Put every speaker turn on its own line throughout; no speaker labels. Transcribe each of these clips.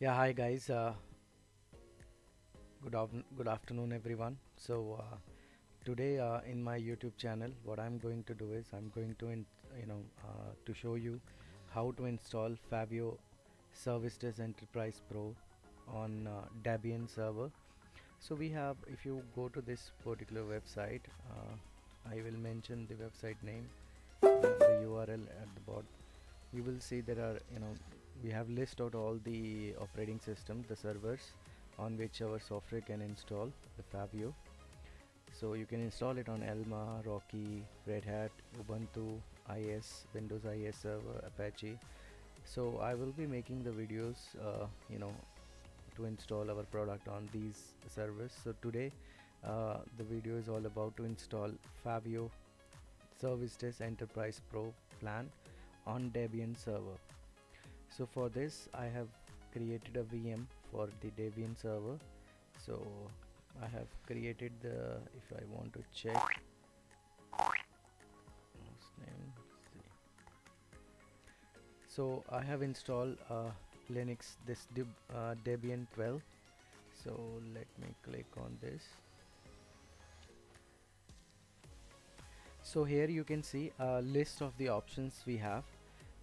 Yeah, hi guys. Good afternoon, everyone. Today in my YouTube channel, what I'm going to do is I'm going to to show you how to install Faveo Servicedesk Enterprise Pro on Debian server. So we have, if you go to this particular website, I will mention the website name, the URL at the bottom. You will see there are we have list out all the operating system, the servers on which our software can install the Faveo. So you can install it on Elma, Rocky, Red Hat, Ubuntu, IS, Windows IS Server, Apache. So I will be making the videos to install our product on these servers. So today the video is all about to install Faveo Service Desk Enterprise Pro plan on Debian server. So for this I have created a VM for the Debian server. So I have created the, if I want to check name, so I have installed Linux this Debian 12. So let me click on this. So here you can see a list of the options we have.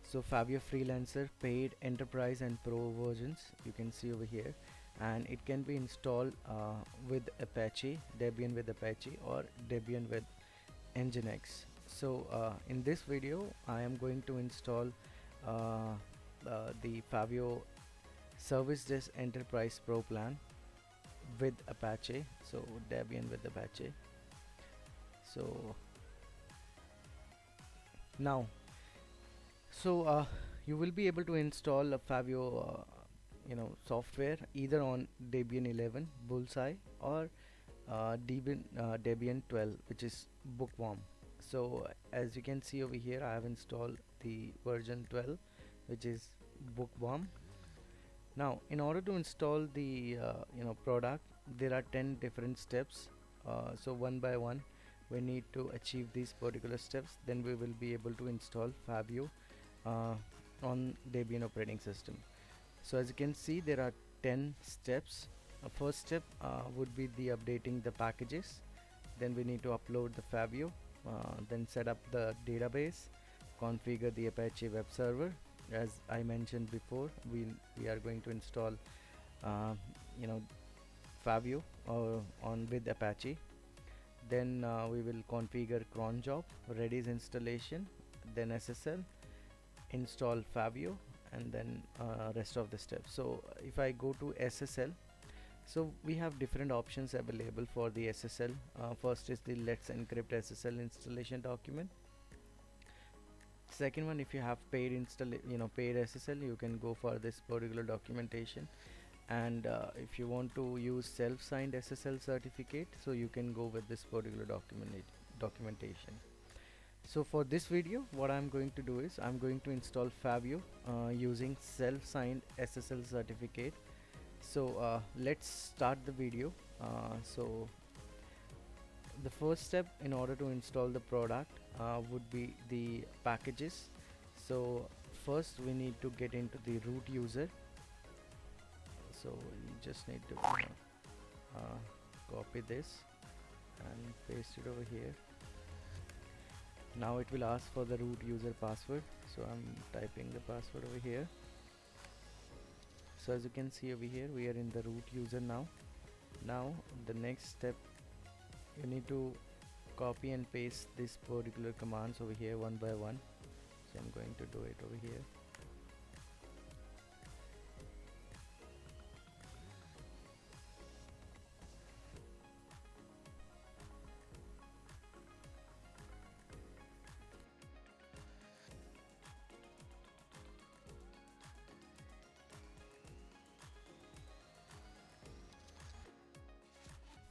So Faveo Freelancer, paid, enterprise and pro versions you can see over here, and it can be installed with Apache, Debian with Apache, or Debian with Nginx. So in this video I am going to install the Faveo Service Desk Enterprise Pro plan with Apache, so Debian with Apache. So now, you will be able to install a Faveo software either on Debian 11 Bullseye or Debian 12, which is Bookworm. So as you can see over here, I have installed the version 12, which is Bookworm. Now in order to install the product, there are 10 different steps. So one by one we need to achieve these particular steps, then we will be able to install Faveo uh, on Debian operating system. So as you can see, there are 10 steps. First step would be the updating the packages. Then we need to upload the Faveo, then set up the database, configure the Apache web server. As I mentioned before, we are going to install uh, you know Faveo on with Apache. Then we will configure cron job, Redis installation, then SSL, install Faveo, and then rest of the steps. So if I go to SSL, so we have different options available for the SSL. First is the Let's Encrypt SSL installation document. Second one, if you have paid SSL, you can go for this particular documentation. And if you want to use self-signed SSL certificate, so you can go with this particular documentation. So for this video, what I'm going to do is I'm going to install Faveo using self-signed SSL certificate. So let's start the video. So the first step in order to install the product would be the packages. So first we need to get into the root user. So you just need to copy this and paste it over here. Now it will ask for the root user password, so I'm typing the password over here. So as you can see over here, we are in the root user now. Now the next step, you need to copy and paste this particular commands over here one by one. So I'm going to do it over here.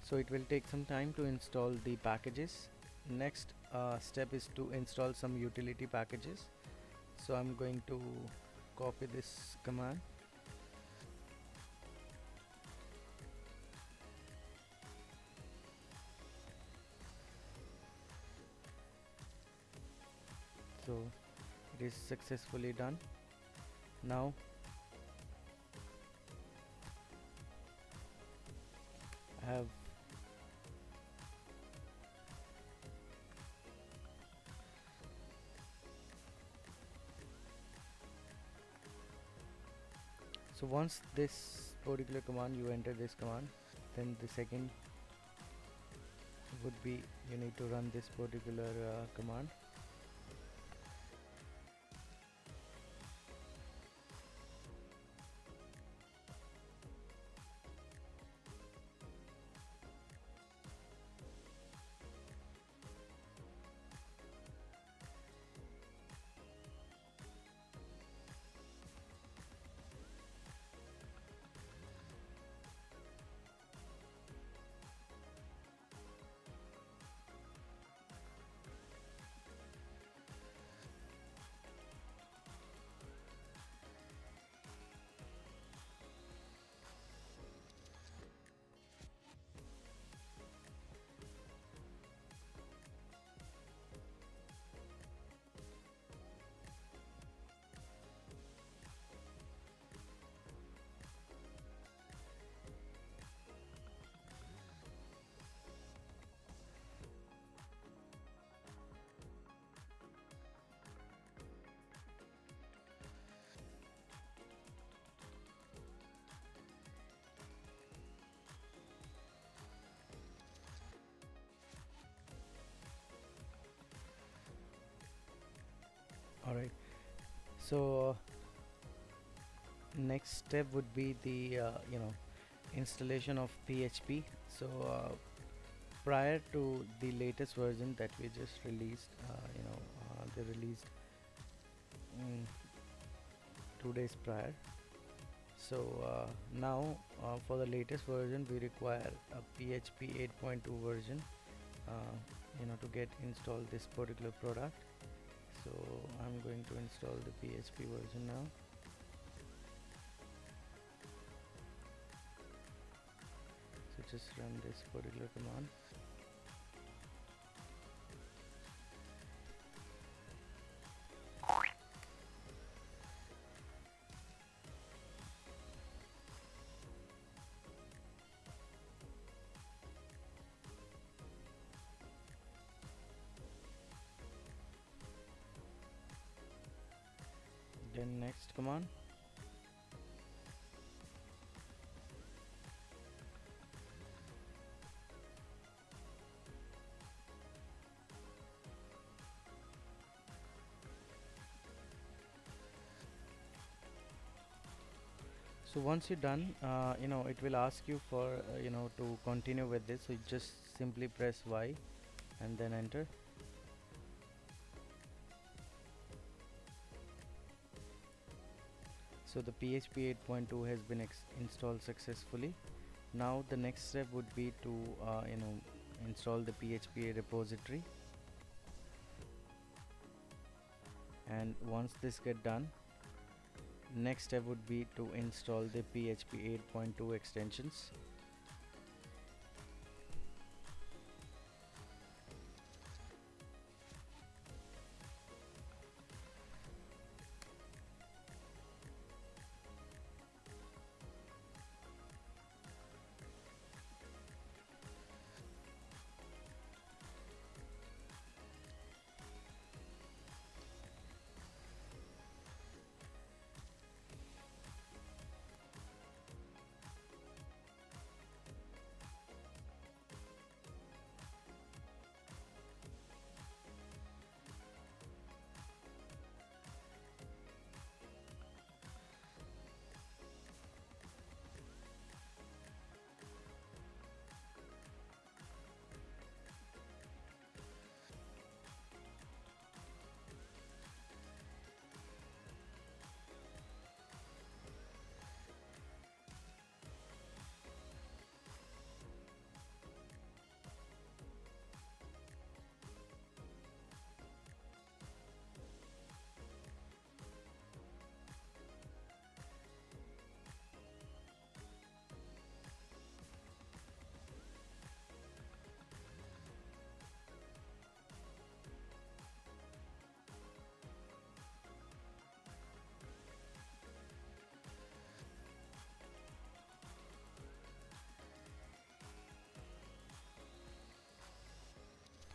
So it will take some time to install the packages. Next step is to install some utility packages. So I'm going to copy this command. So it is successfully done. Now have so once this particular command, you enter this command, then the second would be you need to run this particular command. Alright, so next step would be the installation of PHP. So prior to the latest version that we just released, they released mm, 2 days prior. So now for the latest version we require a PHP 8.2 version to get install this particular product. So I'm going to install the PHP version now. So just run this particular command. Then next command. So once you're done, it will ask you for to continue with this. So you just simply press Y and then enter. So the PHP 8.2 has been installed successfully. Now the next step would be to install the PHP repository, and once this get done, next step would be to install the PHP 8.2 extensions.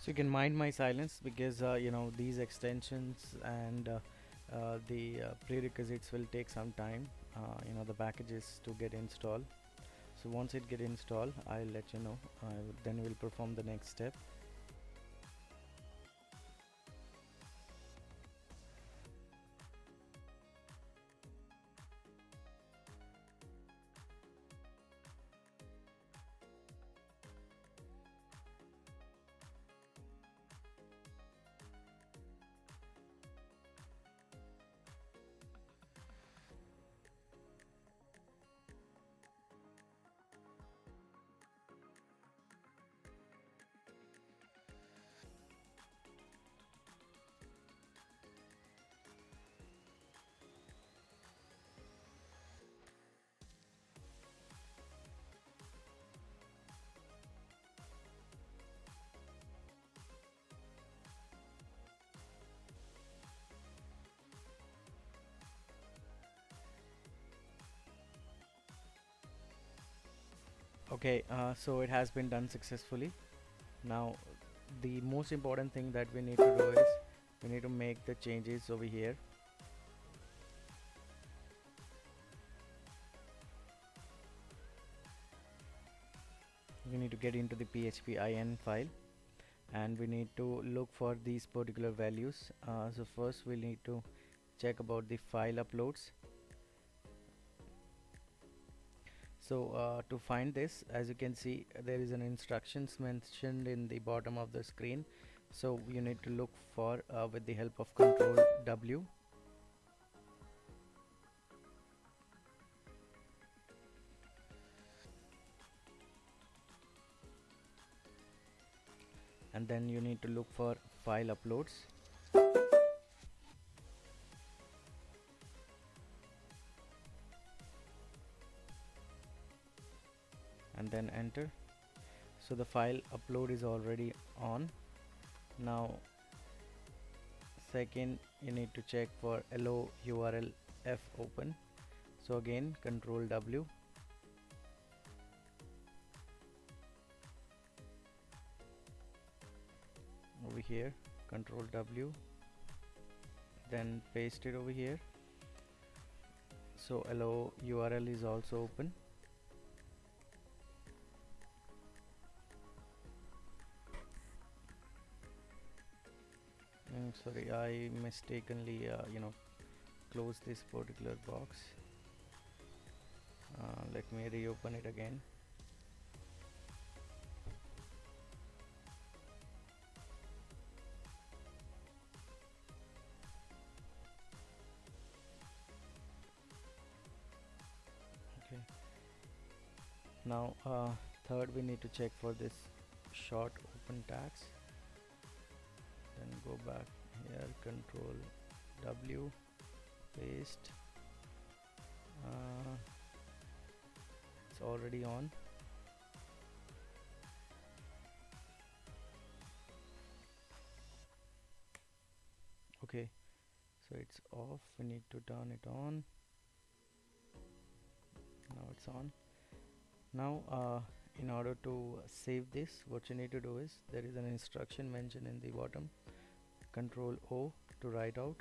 So you can mind my silence because these extensions and the prerequisites will take some time. The packages to get installed. So once it get installed, I'll let you know. Then we'll perform the next step. Okay, so it has been done successfully. Now the most important thing that we need to do is we need to make the changes over here. We need to get into the php in file, and we need to look for these particular values. So first we need to check about the file uploads. So to find this, as you can see, there is an instructions mentioned in the bottom of the screen. So you need to look for with the help of Control W, and then you need to look for file uploads, and then enter. So the file upload is already on. Now second, you need to check for allow URL f open. So again, Control W, over here, Control W, then paste it over here. So allow URL is also open. Sorry, I mistakenly closed this particular box. Let me reopen it again. Okay. Now third, we need to check for this short open tags. Then go back here, Control W, paste. It's already on. Okay, so it's off, we need to turn it on. Now it's on. Now in order to save this, what you need to do is, there is an instruction mentioned in the bottom, Control O to write out.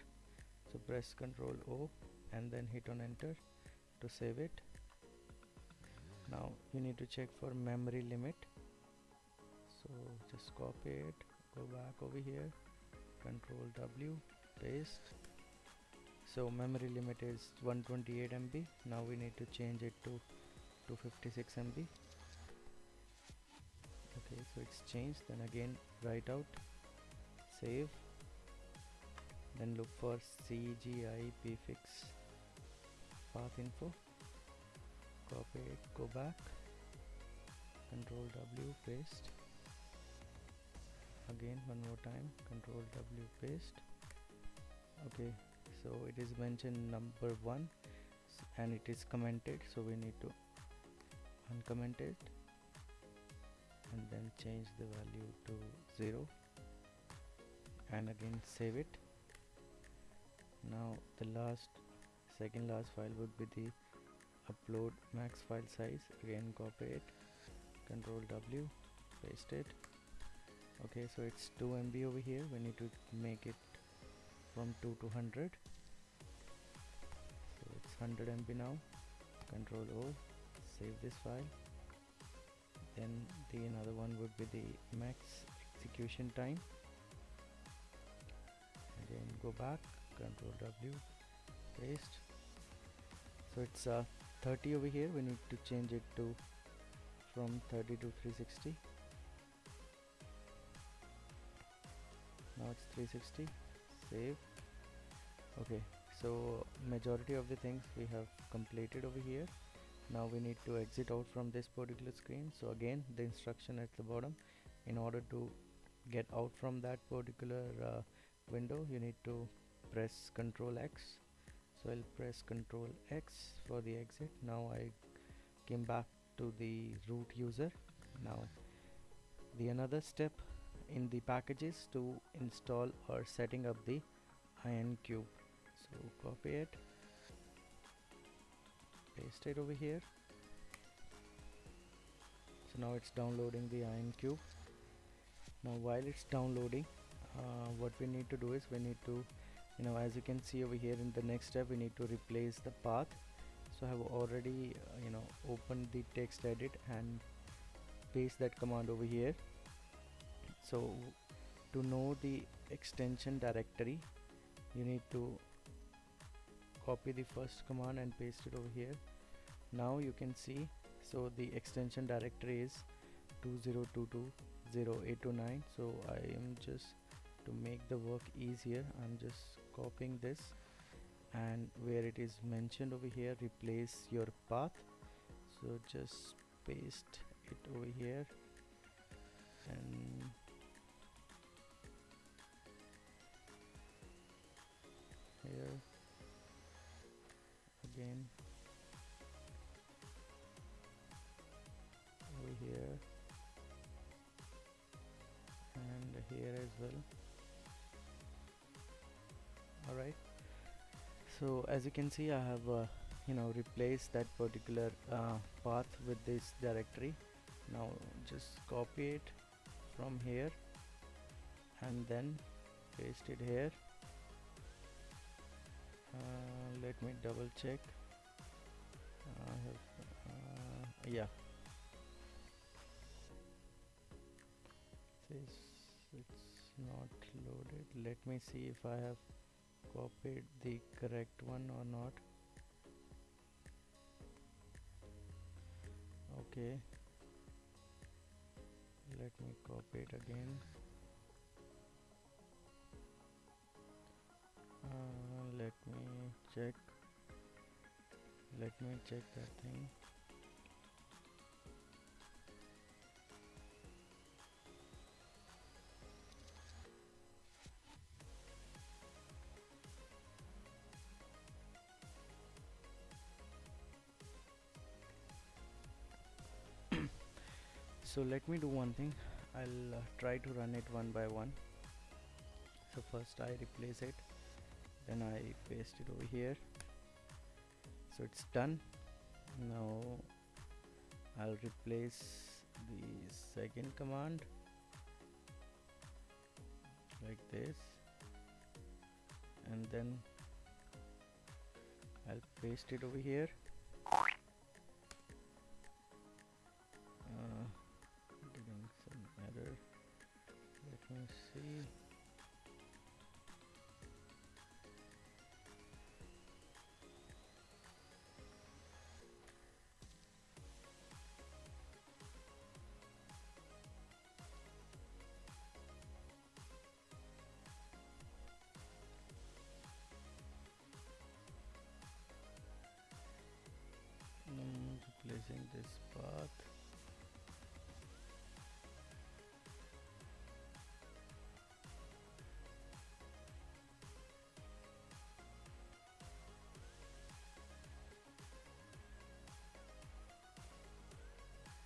So press Control O and then hit on enter to save it. Now you need to check for memory limit. So just copy it, go back over here, Control W, paste. So memory limit is 128 MB. Now we need to change it to 256 MB. Okay, so it's changed. Then again write out, save, then look for CGI prefix path info, copy it, go back, Control W, paste. Again one more time, Control W, paste. Okay, so it is mentioned number 1 and it is commented, so we need to uncomment it and then change the value to 0 and again save it. Now the second last file would be the upload max file size. Again copy it, Control W, paste it. Okay, so it's 2 MB over here. We need to make it from 2 to 100. So it's 100 MB now. Control O, save this file. Then the another one would be the max execution time. Again go back, Control W, paste. So it's 30 over here. We need to change it to from 30 to 360. Now it's 360. Save. Okay, so majority of the things we have completed over here. Now we need to exit out from this particular screen. So again, the instruction at the bottom, in order to get out from that particular window, you need to press Ctrl X. So I'll press Ctrl X for the exit. Now I came back to the root user. Now the another step in the packages to install or setting up the iron cube. So copy it, paste it over here. So now it's downloading the iron cube. Now while it's downloading, what we need to do is we need to, as you can see over here, in the next step we need to replace the path. So I have already opened the text edit and paste that command over here. So to know the extension directory, you need to copy the first command and paste it over here. Now you can see, so the extension directory is 2022.0829. So I am just, to make the work easier, I'm just copying this, and where it is mentioned over here, replace your path, so just paste it over here, and here again, over here, and here as well. Alright, so as you can see, I have replaced that particular path with this directory. Now just copy it from here and then paste it here. Let me double check. Yeah, says it's not loaded. Let me see if I have copied the correct one or not. Okay, let me copy it again. Let me check that thing. So let me do one thing. I'll try to run it one by one. So first I replace it, then I paste it over here. So it's done. Now I'll replace the second command like this, and then I'll paste it over here. Getting some error. Let me see. Replacing this path.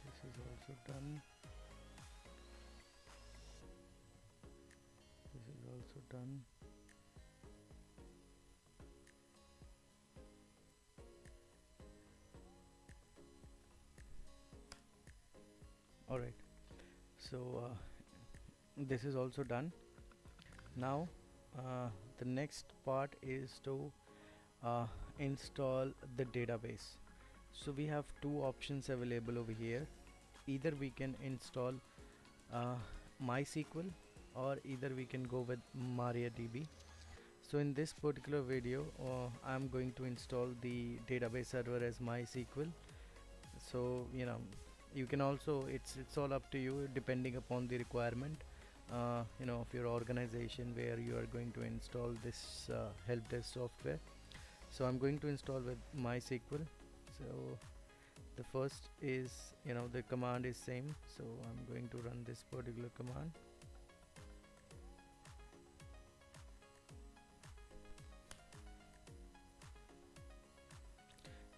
This is also done. This is also done. Alright, so this is also done. Now the next part is to uh, install the database. So we have two options available over here. Either we can install uh, MySQL, or either we can go with MariaDB. So in this particular video I'm going to install the database server as MySQL. So you can also, it's all up to you depending upon the requirement of your organization where you are going to install this help desk software. So I'm going to install with MySQL. So the first is, the command is same, so I'm going to run this particular command.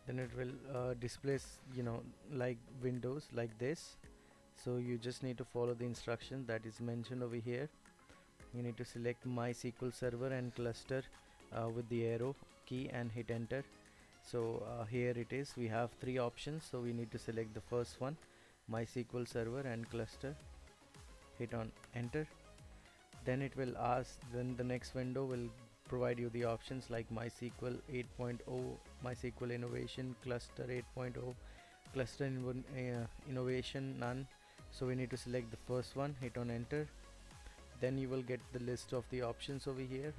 Then it will display like windows like this. So you just need to follow the instruction that is mentioned over here. You need to select MySQL server and cluster with the arrow key and hit enter. So here it is, we have three options, so we need to select the first one, MySQL server and cluster, hit on enter. Then it will ask, then the next window will provide you the options like MySQL 8.0, MySQL innovation, cluster 8.0, cluster innovation none. So we need to select the first one, hit on enter. Then you will get the list of the options over here,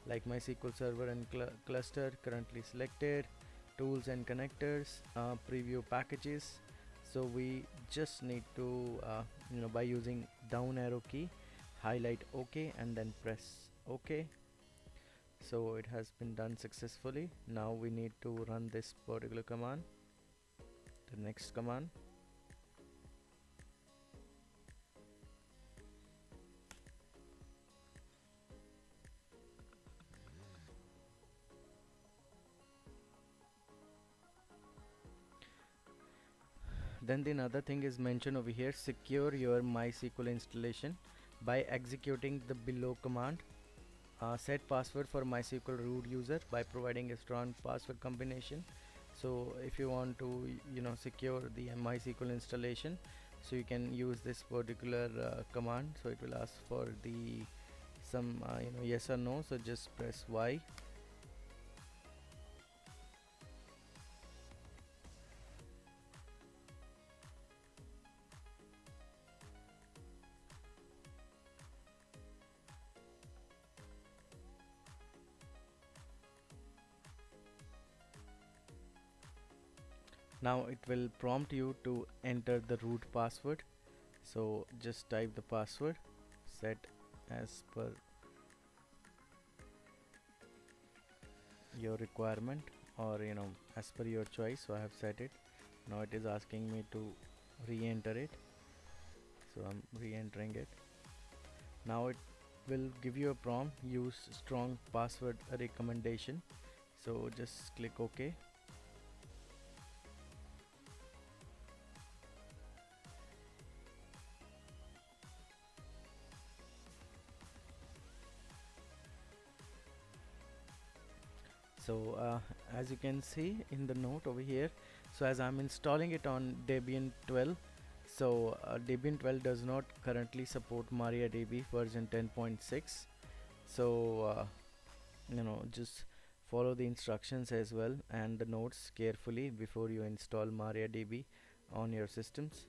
like MySQL server and cluster currently selected, tools and connectors, preview packages. So we just need to by using down arrow key, highlight OK and then press OK. So it has been done successfully. Now we need to run this particular command, the next command. Then the another thing is mentioned over here, secure your MySQL installation by executing the below command. Set password for MySQL root user by providing a strong password combination. So if you want to secure the MySQL installation, so you can use this particular command. So it will ask for the some yes or no, so just press Y. Now it will prompt you to enter the root password. So just type the password, set as per your requirement, or as per your choice. So I have set it. Now it is asking me to re-enter it, so I'm re-entering it. Now it will give you a prompt, use strong password recommendation. So just click OK. So as you can see in the note over here, so as I'm installing it on Debian 12, so Debian 12 does not currently support MariaDB version 10.6. So just follow the instructions as well and the notes carefully before you install MariaDB on your systems.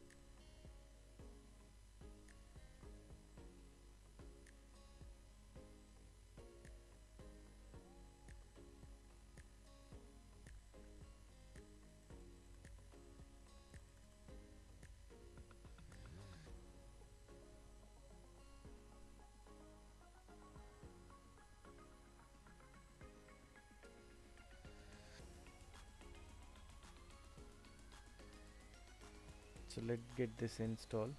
So let's get this installed.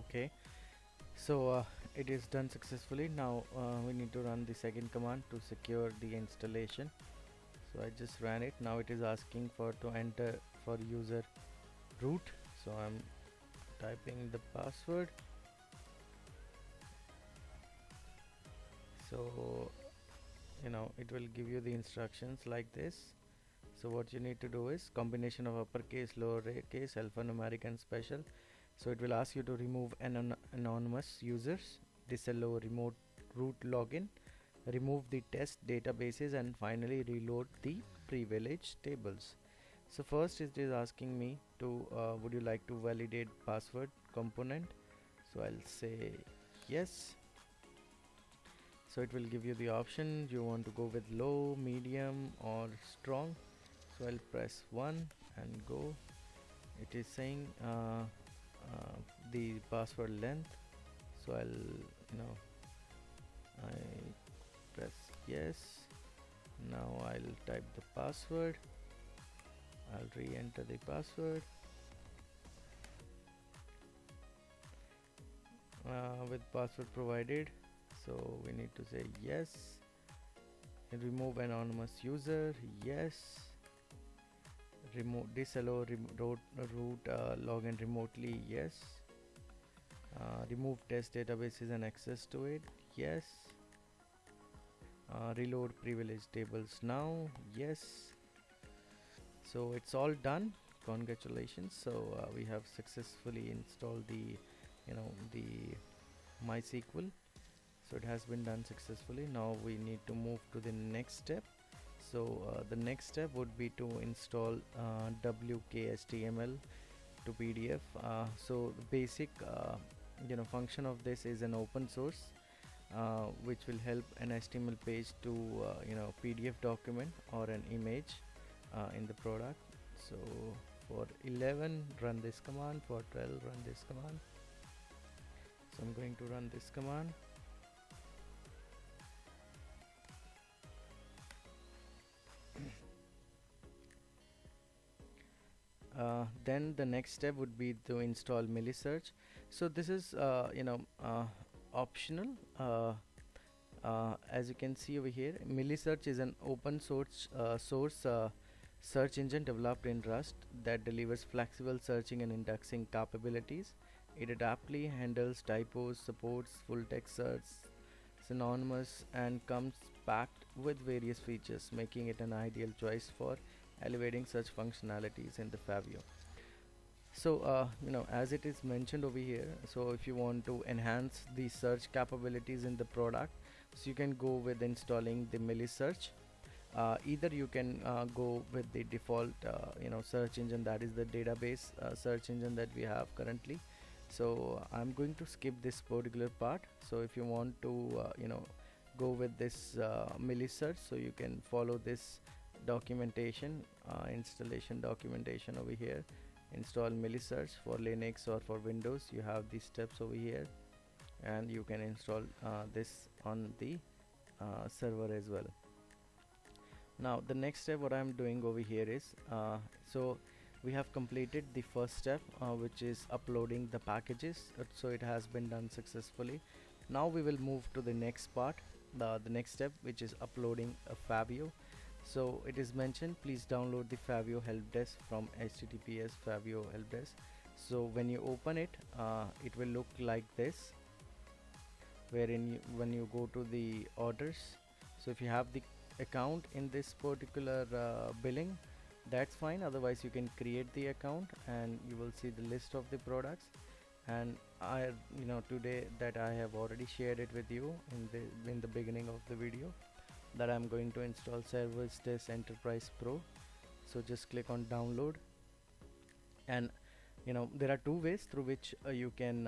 Okay, so it is done successfully. Now we need to run the second command to secure the installation. So I just ran it. Now it is asking for to enter for user root. So I'm typing the password. So it will give you the instructions like this. So what you need to do is combination of uppercase, lowercase, alphanumeric and special. So it will ask you to remove anonymous users, disallow remote root login, remove the test databases, and finally reload the privilege tables. So first it is asking me to would you like to validate password component. So I'll say yes. So it will give you the option you want to go with low, medium or strong. So I'll press 1 and go. It is saying the password length. So I press yes. Now I'll type the password. I'll re-enter the password with password provided. So we need to say yes. And remove anonymous user, yes. Disallow root login remotely, yes. Remove test databases and access to it, yes. Reload privilege tables now, yes. So it's all done. Congratulations. So we have successfully installed the MySQL. So it has been done successfully. Now we need to move to the next step. So the next step would be to install WKHTML to PDF. So the basic function of this is an open source which will help an HTML page to PDF document or an image in the product. So for 11 run this command, for 12 run this command. So I'm going to run this command. Then the next step would be to install Millisearch. So this is optional. As you can see over here, Millisearch is an open source search engine developed in Rust that delivers flexible searching and indexing capabilities. It adaptively handles typos, supports full text search, synonymous, and comes packed with various features, making it an ideal choice for elevating such functionalities in the Faveo. So as it is mentioned over here, so if you want to enhance the search capabilities in the product, so you can go with installing the Millisearch. Either you can go with the default search engine, that is the database search engine that we have currently. So I'm going to skip this particular part. So if you want to go with this Millisearch, so you can follow this documentation, installation documentation over here. Install Millisearch for Linux or for Windows. You have these steps over here, and you can install this on the server as well. Now the next step what I'm doing over here is so we have completed the first step, which is uploading the packages. So it has been done successfully. Now we will move to the next part, the next step, which is uploading a Faveo. So it is mentioned, please download the Faveo help desk from https Faveo help desk. So when you open it, it will look like this, wherein when you go to the orders, so if you have the account in this particular billing, that's fine. Otherwise you can create the account and you will see the list of the products. And I today that I have already shared it with you in the beginning of the video, that I'm going to install Servicedesk Enterprise Pro. So just click on download, and there are two ways through which you can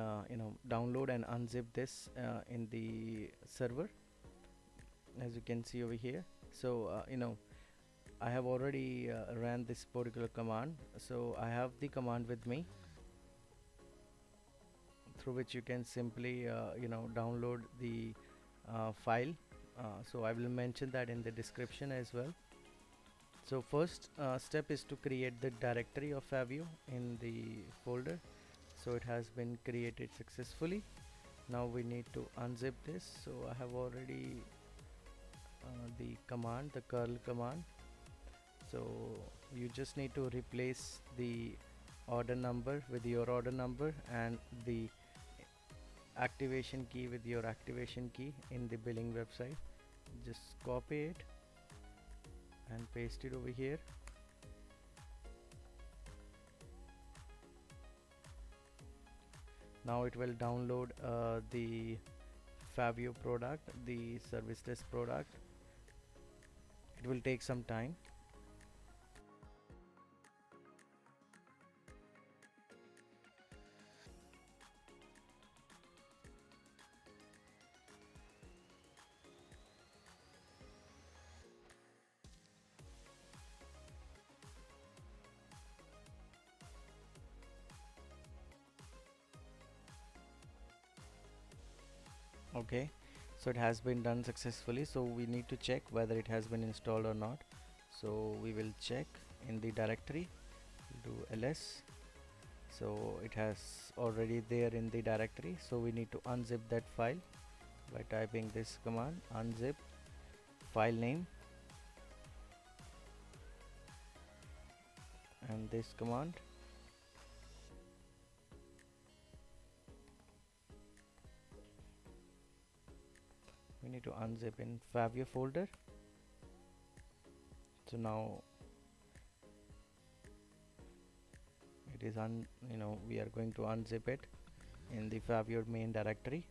download and unzip this in the server, as you can see over here. So I have already ran this particular command, so I have the command with me, through which you can simply download the file. So I will mention that in the description as well. So first step is to create the directory of Faveo in the folder. So it has been created successfully. Now we need to unzip this. So I have already the command, the curl command. So you just need to replace the order number with your order number and the activation key with your activation key in the billing website. Just copy it and paste it over here. Now it will download the Faveo product, the service desk product. It will take some time. Okay, so it has been done successfully. So we need to check whether it has been installed or not. So we will check in the directory, do ls. So it has already there in the directory. So we need to unzip that file by typing this command, unzip file name, and this command. We need to unzip in Faveo folder. So now it is we are going to unzip it in the Faveo main directory.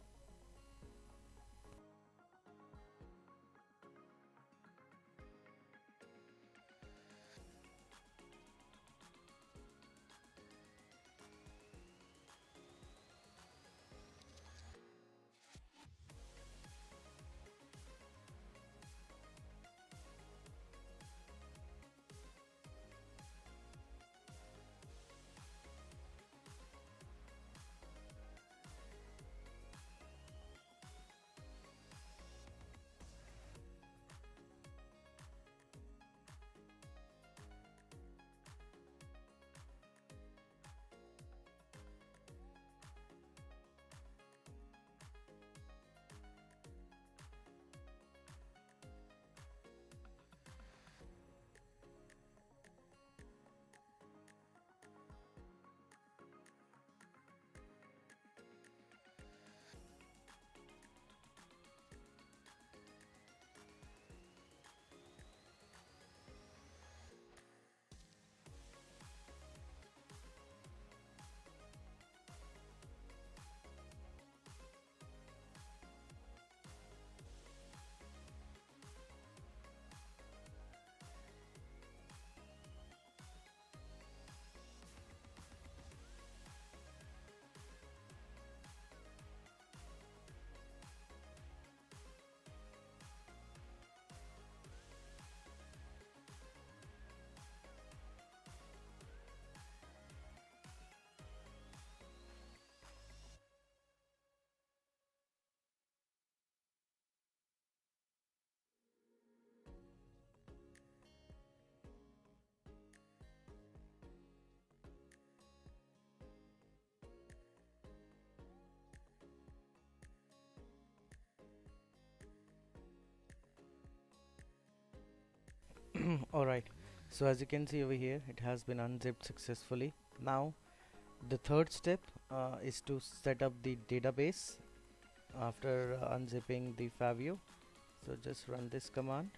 Alright, so as you can see over here, it has been unzipped successfully. Now the third step is to set up the database after unzipping the Faveo. So just run this command.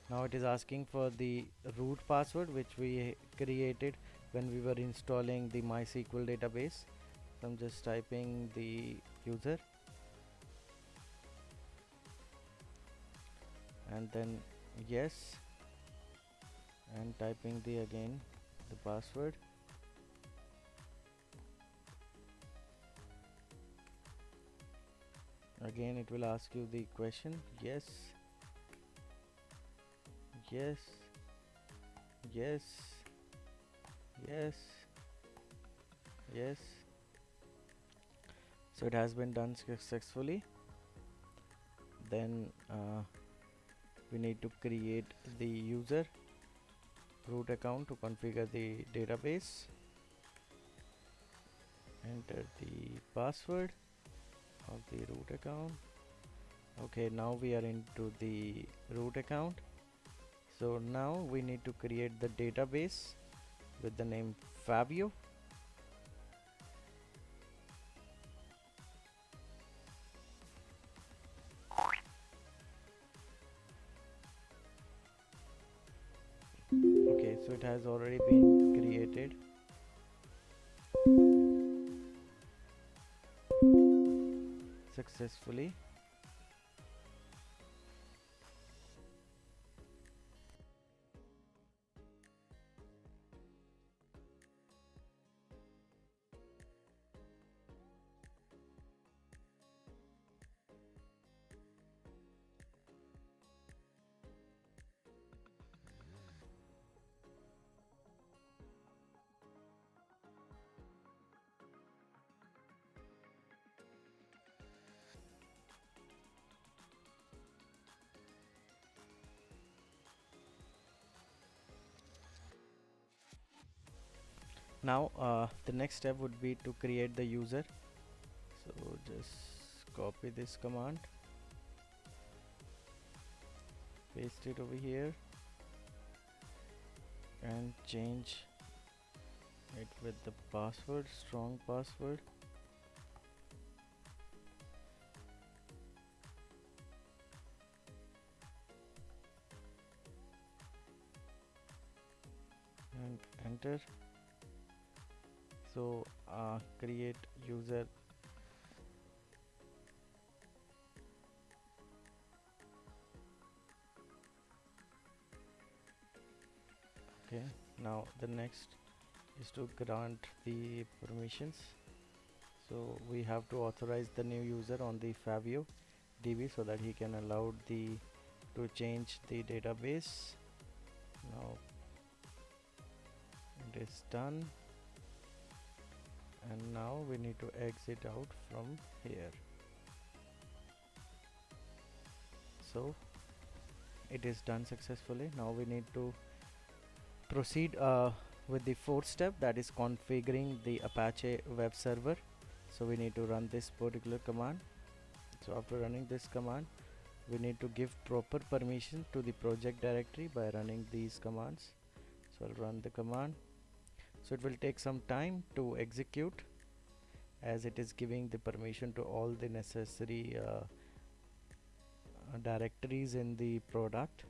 Now it is asking for the root password which we created when we were installing the MySQL database. So I'm just typing the user and then yes, and typing the password. Again it will ask you the question, yes, yes, yes, yes, yes. So it has been done successfully. Then we need to create the user. root account to configure the database. Enter the password of the root account. Okay, now we are into the root account. So now we need to create the database with the name Faveo. Okay, so it has already been created. Successfully. Now the next step would be to create the user. So just copy this command, paste it over here, and change it with the password, strong password. And enter. So create user. Okay, now the next is to grant the permissions. So we have to authorize the new user on the Faveo DB so that he can allow the to change the database. Now it is done, and now we need to exit out from here. So it is done successfully. Now we need to proceed with the fourth step, that is configuring the Apache web server. So we need to run this particular command. So after running this command, we need to give proper permission to the project directory by running these commands. So I'll run the command. So it will take some time to execute, as it is giving the permission to all the necessary directories in the product.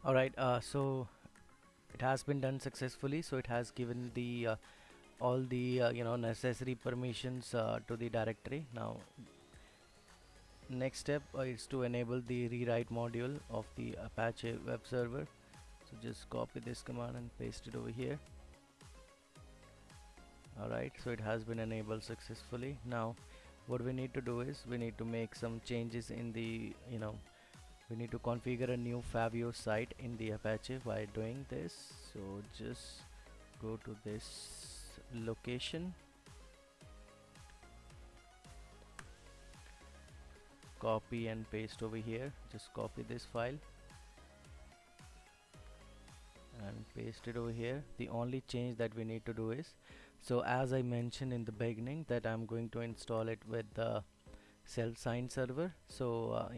Alright, so it has been done successfully. So it has given the all the necessary permissions to the directory. Now next step is to enable the rewrite module of the Apache web server. So just copy this command and paste it over here. Alright, so it has been enabled successfully. Now what we need to do is we need to make some changes in the we need to configure a new Faveo site in the Apache. By doing this, so just go to this location, copy and paste over here. Just copy this file and paste it over here. The only change that we need to do is, so as I mentioned in the beginning, that I'm going to install it with the self-signed server. So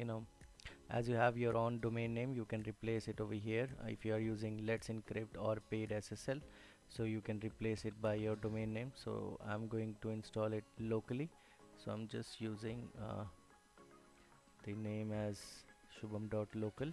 as you have your own domain name, you can replace it over here. If you are using Let's Encrypt or paid SSL, so you can replace it by your domain name. So I'm going to install it locally, so I'm just using the name as shubham.local.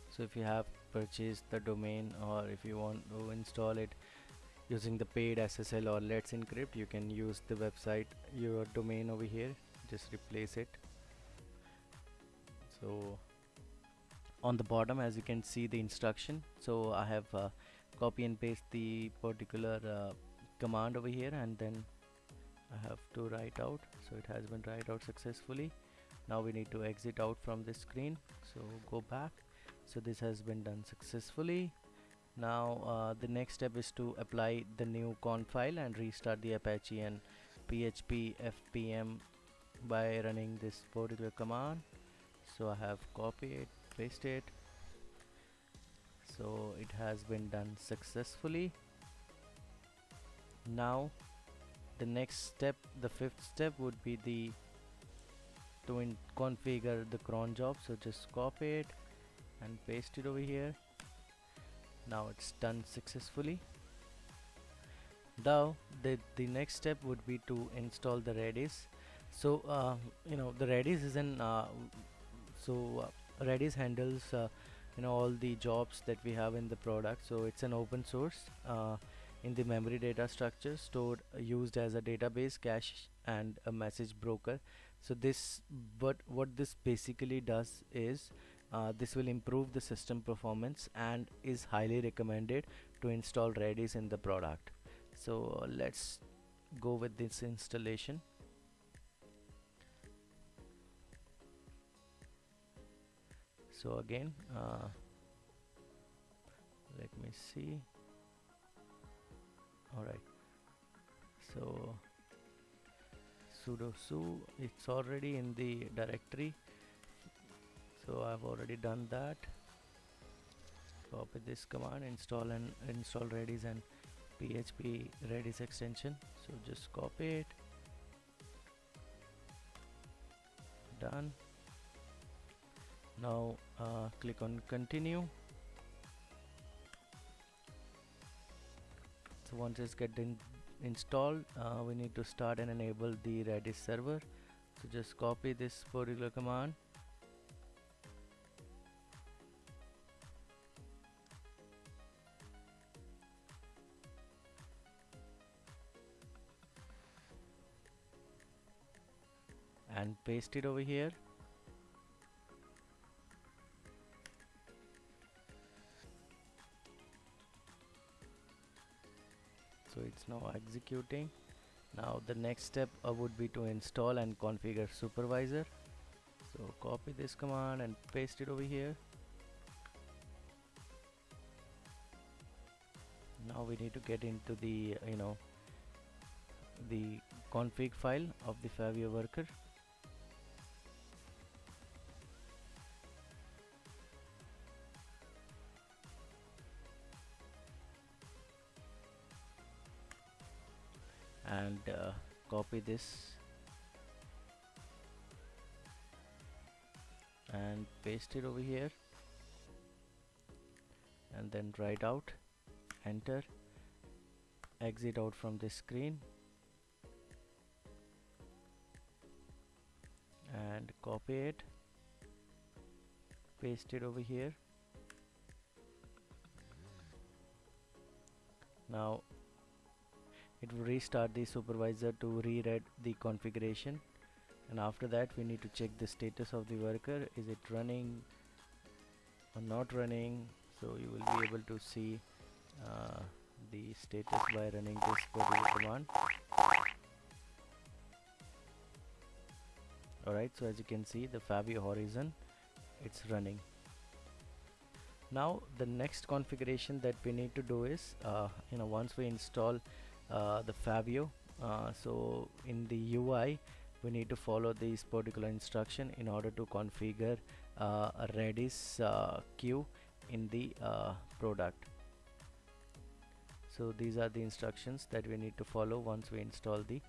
So if you have purchased the domain, or if you want to install it using the paid SSL or Let's Encrypt, you can use the website, your domain over here. Just replace it. So on the bottom, as you can see the instruction, so I have copy and paste the particular command over here, and then I have to write out. So it has been write out successfully. Now we need to exit out from this screen, so go back. So this has been done successfully. Now the next step is to apply the new conf file and restart the Apache and PHP fpm by running this particular command. So I have copied it, paste it. So it has been done successfully. Now the next step, the fifth step, would be the to configure the cron job. So just copy it and paste it over here. Now it's done successfully. Now the next step would be to install the Redis. So the Redis is an Redis handles all the jobs that we have in the product. So it's an open source in the memory data structure, stored used as a database, cache and a message broker. So this, but what this basically does is this will improve the system performance and is highly recommended to install Redis in the product. So let's go with this installation. So again, let me see. Alright, so sudo su, it's already in the directory, so I've already done that. Copy this command, install Redis and PHP Redis extension. So just copy it, done. Now click on continue. So once it's getting installed, we need to start and enable the Redis server. So just copy this particular command, and paste it over here. So it's now executing. Now the next step would be to install and configure supervisor. So copy this command and paste it over here. Now we need to get into the the config file of the Faveo worker. And copy this and paste it over here, and then write out, enter, exit out from this screen, and copy it, paste it over here. Now it will restart the supervisor to reread the configuration, and after that we need to check the status of the worker. Is it running or not running? So you will be able to see the status by running this particular command. Alright, so as you can see, the Faveo horizon, it's running. Now the next configuration that we need to do is once we install the Faveo, so in the UI we need to follow this particular instruction in order to configure a Redis queue in the product. So these are the instructions that we need to follow once we install the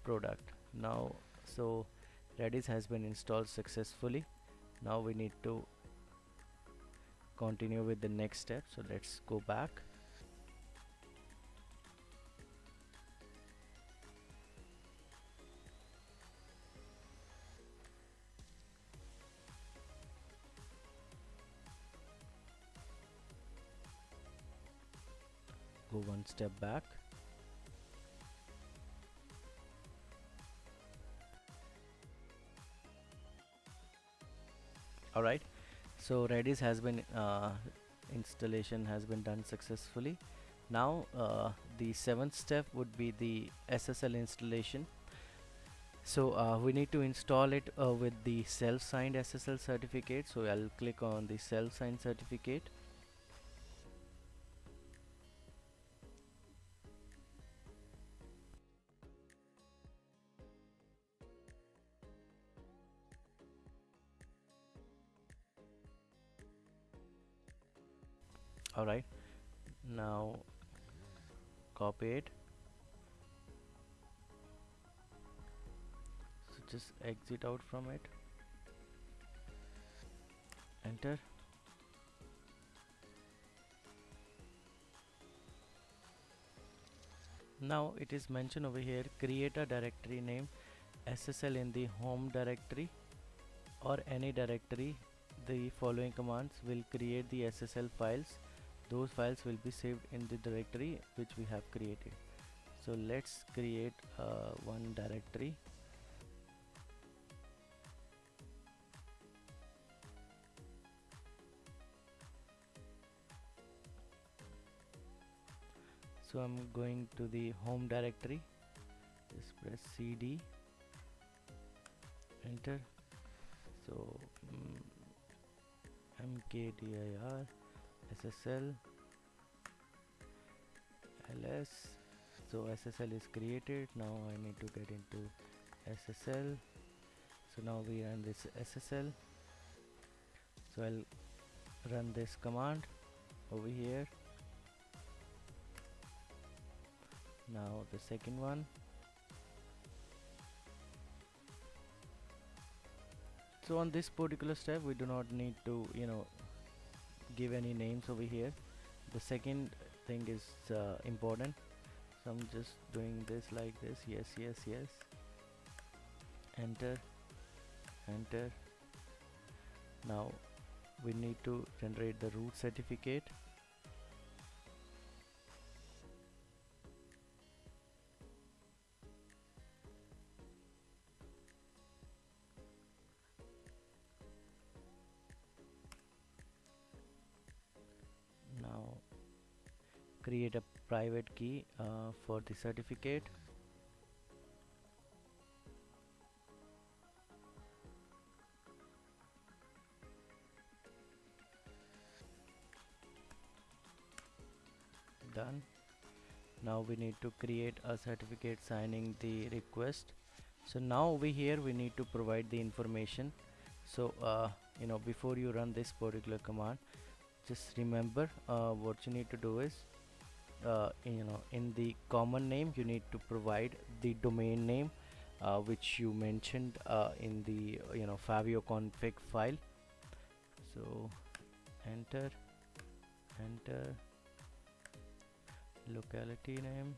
product. Now so Redis has been installed successfully. Now we need to continue with the next step, so let's go back. Go one step back. Alright, so Redis has been installation has been done successfully. Now the seventh step would be the SSL installation. So we need to install it with the self-signed SSL certificate. So I'll click on the self-signed certificate. Alright, now copy it. So just exit out from it, enter. Now it is mentioned over here, create a directory name SSL in the home directory or any directory. The following commands will create the SSL files. Those files will be saved in the directory which we have created. So let's create one directory. So I'm going to the home directory, just press CD, enter. So mkdir SSL ls. So SSL is created. Now I need to get into SSL. So now we run this SSL. So I'll run this command over here. Now the second one. So on this particular step we do not need to give any names over here. The second thing is important, so I'm just doing this like this. Yes, yes, yes, enter, enter. Now we need to generate the root certificate. Create a private key for the certificate. Done. Now we need to create a certificate signing the request. So now over here we need to provide the information. So before you run this particular command, just remember what you need to do is in the common name you need to provide the domain name which you mentioned in the Faveo config file. So enter, enter locality name,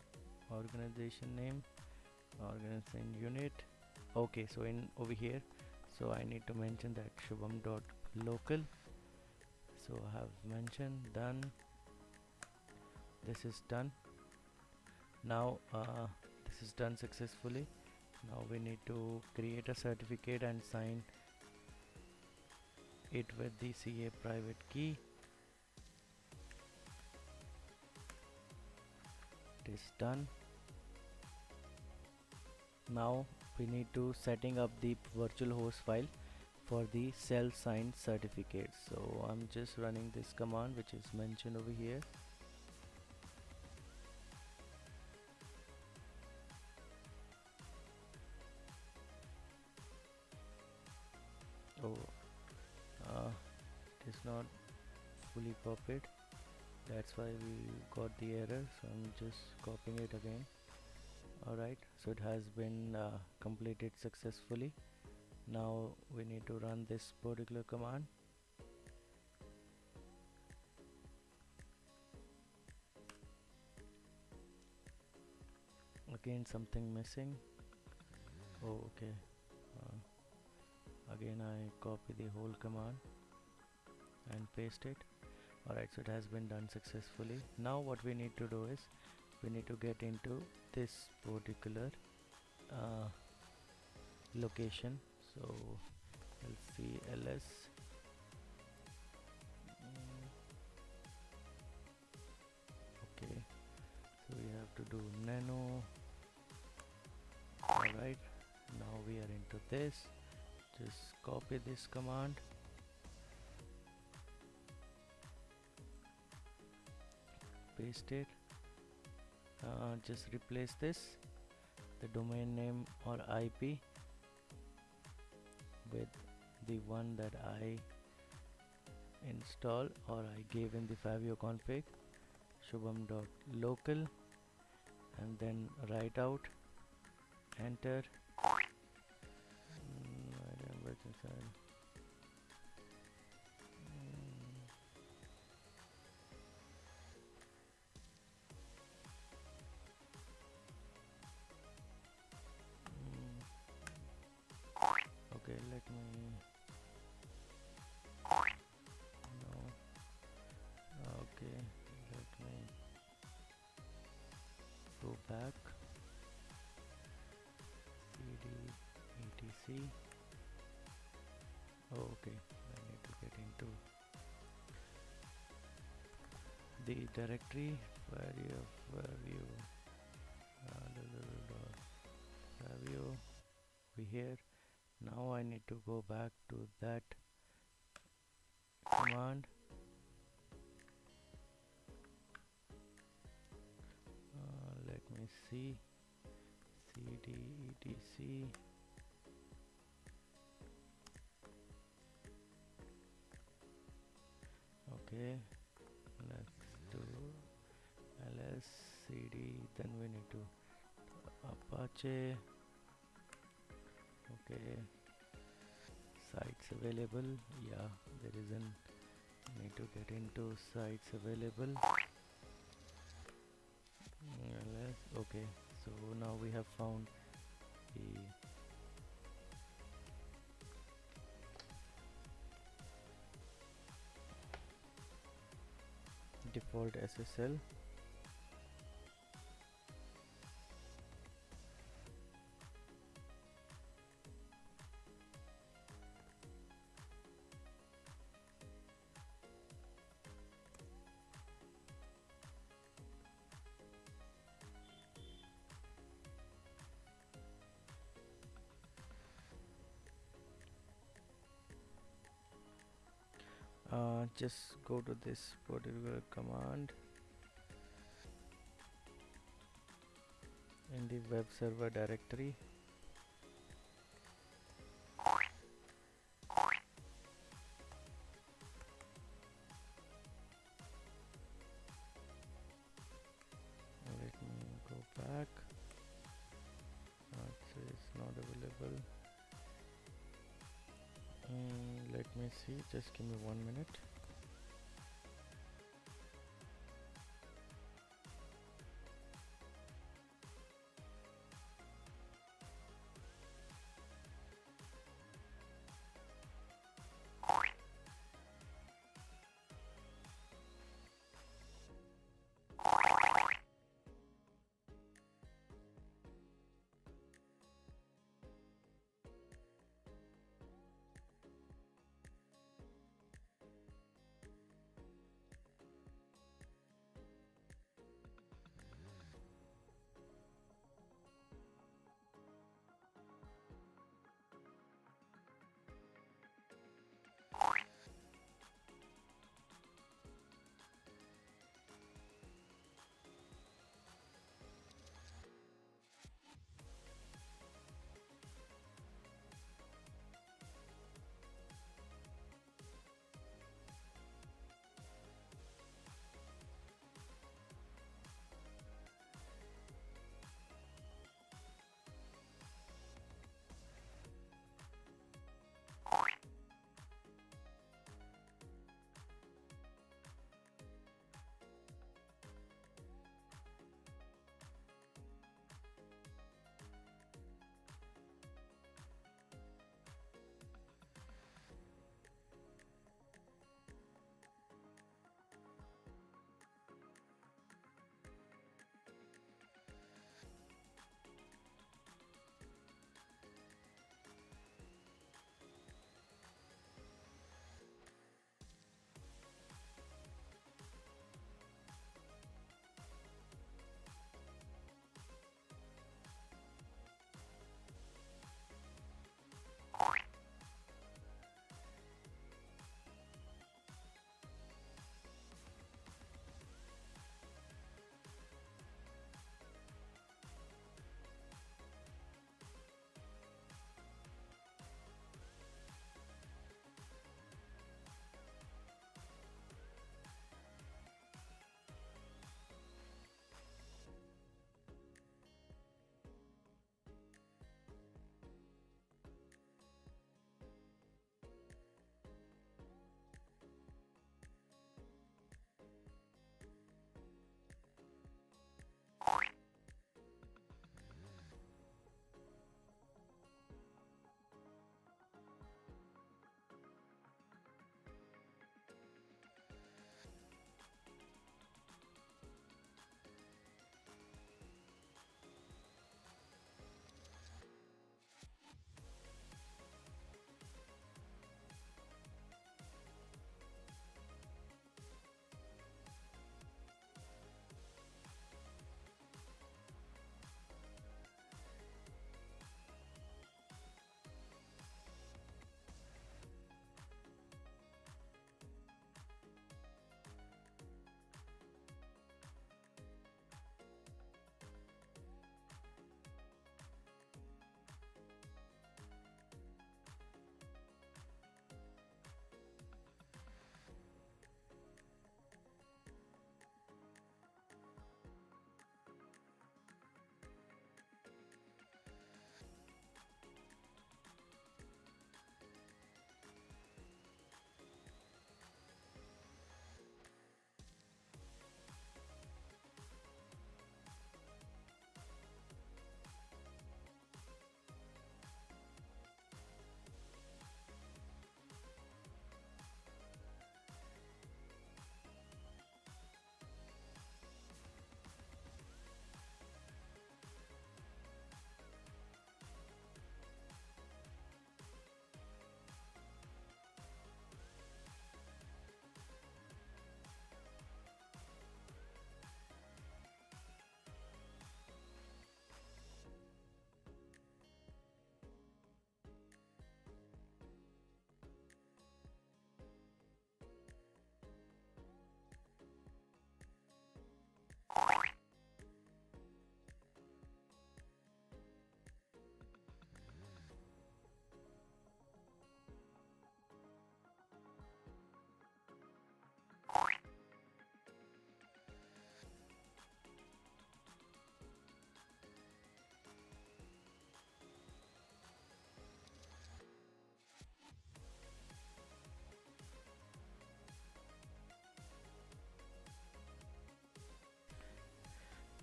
organization name, organization unit. Okay, so in over here, so I need to mention that shubham dot local. So I have mentioned, done. This is done. Now this is done successfully. Now we need to create a certificate and sign it with the CA private key. It is done. Now we need to setting up the virtual host file for the self-signed certificate. So I'm just running this command which is mentioned over here. Oh, it is not fully copied. That's why we got the error. So I'm just copying it again. Alright, so it has been completed successfully. Now we need to run this particular command. Again something missing. Oh, okay. Again I copy the whole command and paste it. Alright, so it has been done successfully. Now what we need to do is we need to get into this particular location. So lcls okay, so we have to do nano. Alright, now we are into this. Just copy this command, paste it, just replace this, the domain name or IP with the one that I install or I gave in the Faveo config, shubham.local, and then write out, enter. Okay, let me okay, let me go back, cd etc. Okay, I need to get into the directory Faveo we here. Now I need to go back to that command. Let me see, cd etc. Okay, let's do ls cd, then we need to Apache. Okay, sites available, yeah, there is an need to get into sites available. Okay, so now we have found the default SSL. Just go to this particular command in the web server directory. Let me go back. It says not available. Let me see, just give me 1 minute.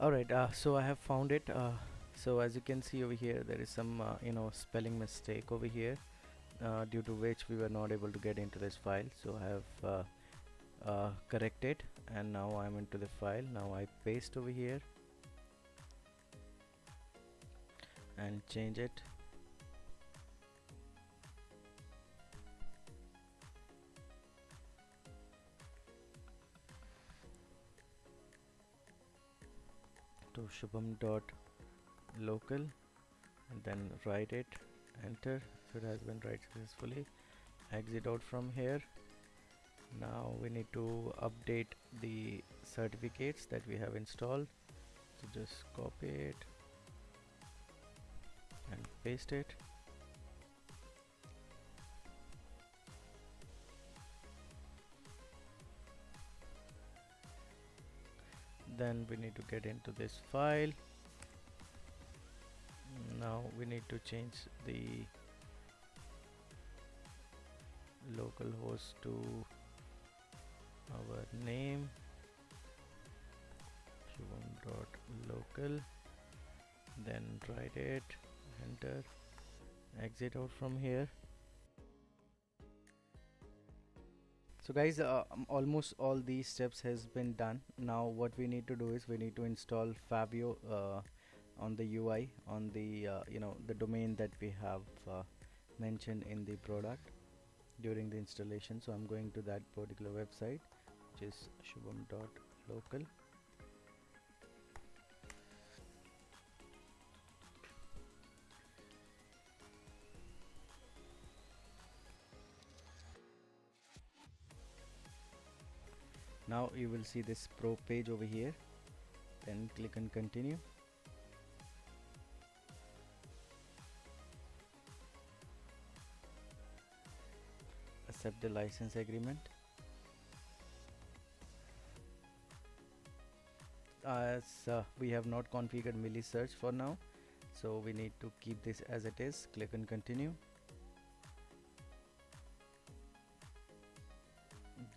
Alright, so I have found it. So as you can see over here, there is some spelling mistake over here, due to which we were not able to get into this file. So I have corrected, and now I'm into the file. Now I paste over here and change it. To shubham.local, and then write it, enter. So it has been write successfully. Exit out from here. Now we need to update the certificates that we have installed. So just copy it and paste it. Then we need to get into this file. Now we need to change the localhost to our name, shubham.local, then write it, enter, exit out from here. So guys, almost all these steps has been done. Now what we need to do is we need to install Faveo on the UI, on the the domain that we have mentioned in the product during the installation. So I'm going to that particular website, which is shubham.local. Now you will see this pro page over here, then click on continue. Accept the license agreement. As we have not configured Milli search for now, so we need to keep this as it is. Click on continue.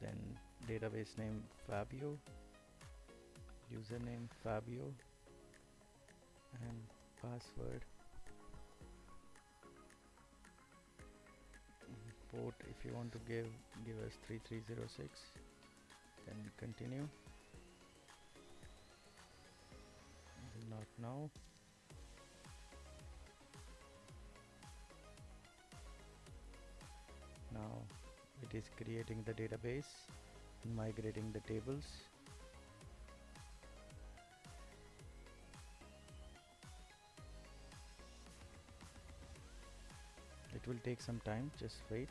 Then database name Faveo, username Faveo, and password. Port, if you want to give us 3306. Then continue. Not now. Now it is creating the database, migrating the tables. It will take some time, just wait.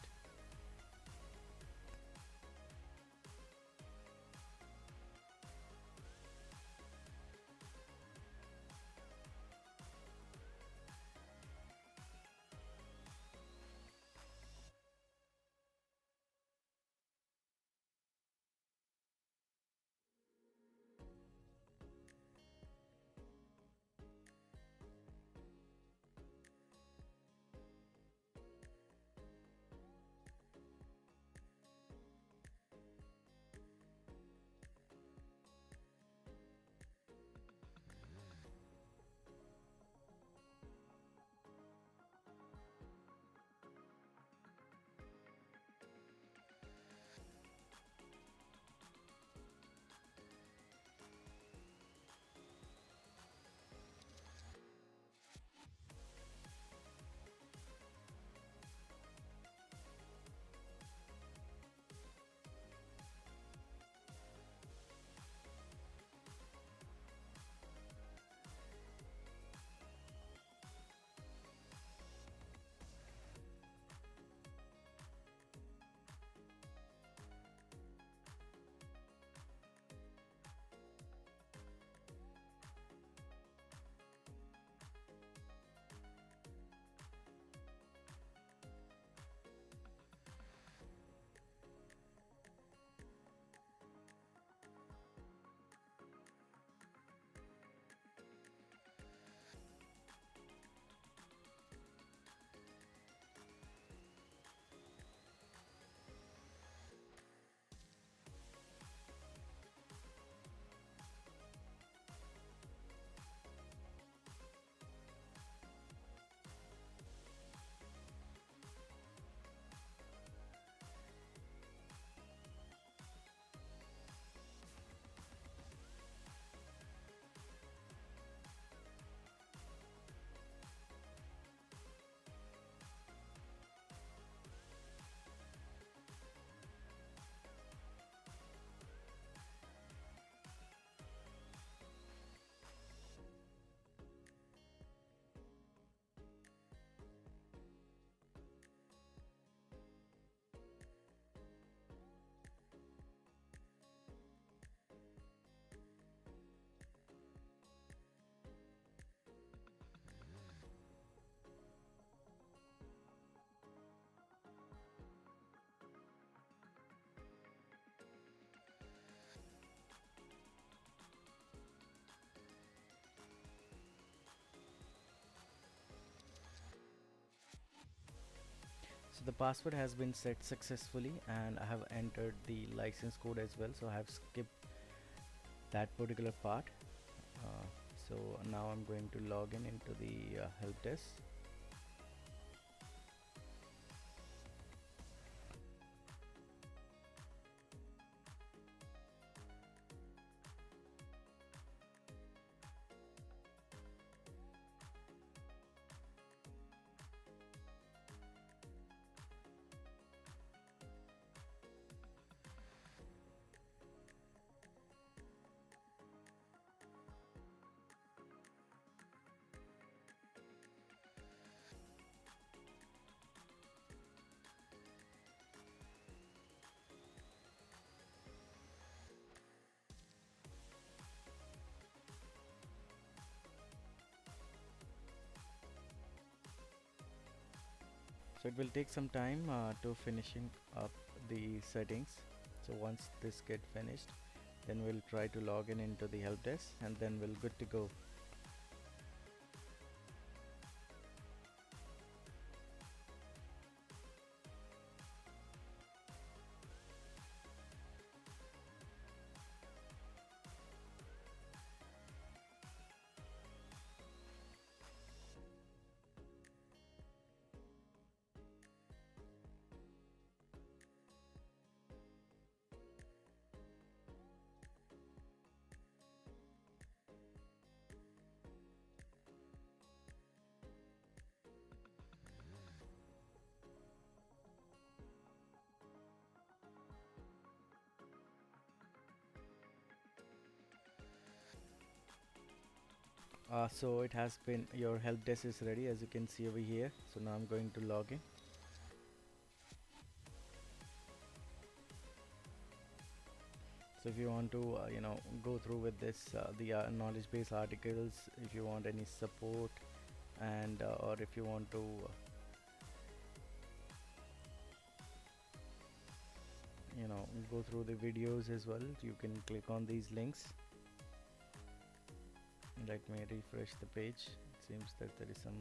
the password has been set successfully and I have entered the license code as well, so I have skipped that particular part. So now I'm going to log in into the help desk. So it will take some time to finishing up the settings. So once this get finished, then we'll try to log in into the help desk and then we'll good to go. So it has been, your help desk is ready as you can see over here. So now I'm going to log in. So if you want to go through with this the knowledge base articles, if you want any support, and or if you want to go through the videos as well, you can click on these links. Let me refresh the page. It seems that there is some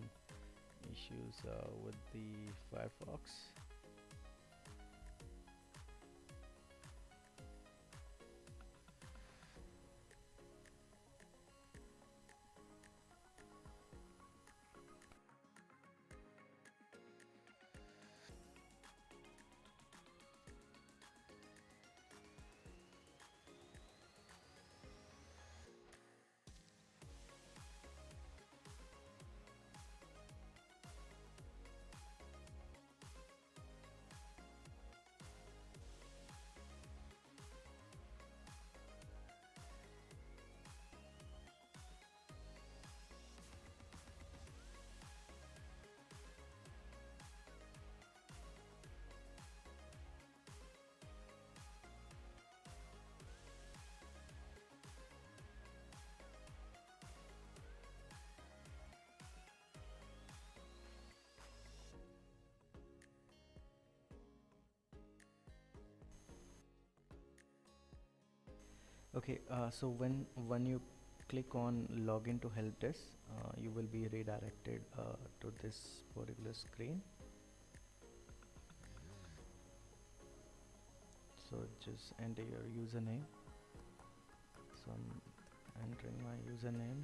issues with the Firefox. Okay, so when you click on login to help desk, you will be redirected to this particular screen. So just enter your username. So I'm entering my username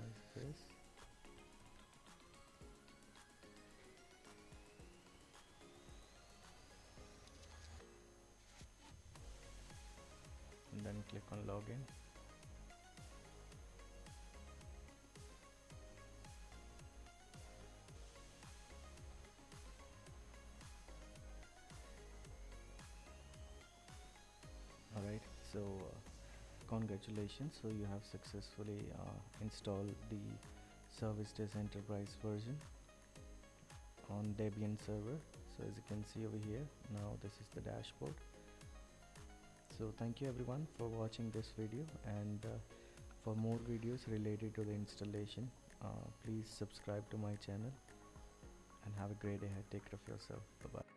as this. And then click on login. Alright, so congratulations, so you have successfully installed the Servicedesk Enterprise version on Debian server. So as you can see over here, now this is the dashboard. So thank you everyone for watching this video, and for more videos related to the installation, please subscribe to my channel, and have a great day ahead. Take care of yourself. Bye bye.